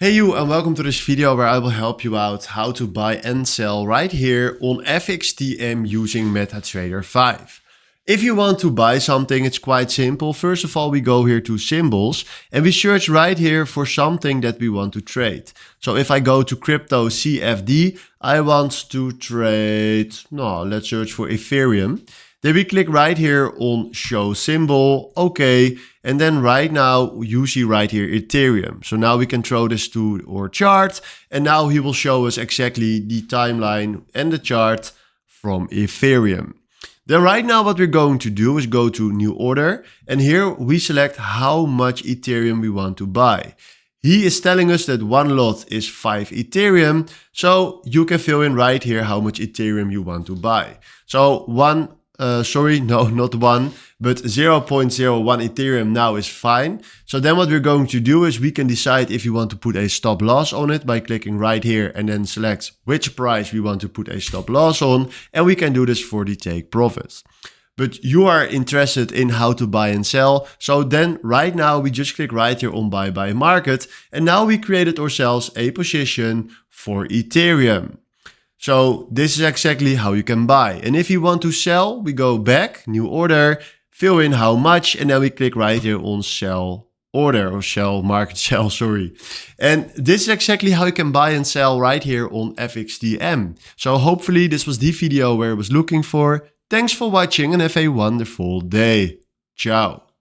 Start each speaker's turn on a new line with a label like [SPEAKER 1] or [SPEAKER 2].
[SPEAKER 1] Hey you, and welcome to this video where I will help you out how to buy and sell right here on FXTM using MetaTrader 5. If you want to buy something, it's quite simple. First of all, we go here to symbols and we search right here for something that we want to trade. So if I go to crypto CFD, I want to trade, let's search for Ethereum. Then we click right here on show symbol, okay, and then right now you see right here Ethereum. So now we can throw this to our chart and now he will show us exactly the timeline and the chart from Ethereum. Then right now what we're going to do is go to new order and here we select how much Ethereum we want to buy. He is telling us that one lot is 5 Ethereum, so you can fill in right here how much Ethereum you want to buy. So not 1, but 0.01 Ethereum now is fine. So then what we're going to do is we can decide if you want to put a stop loss on it by clicking right here and then select which price we want to put a stop loss on. And we can do this for the take profits. But you are interested in how to buy and sell. So then right now we just click right here on buy market. And now we created ourselves a position for Ethereum. So this is exactly how you can buy. And if you want to sell, we go back, new order, fill in how much, and then we click right here on sell order or sell market sell, sorry. And this is exactly how you can buy and sell right here on FXTM. So hopefully this was the video where I was looking for. Thanks for watching and have a wonderful day. Ciao.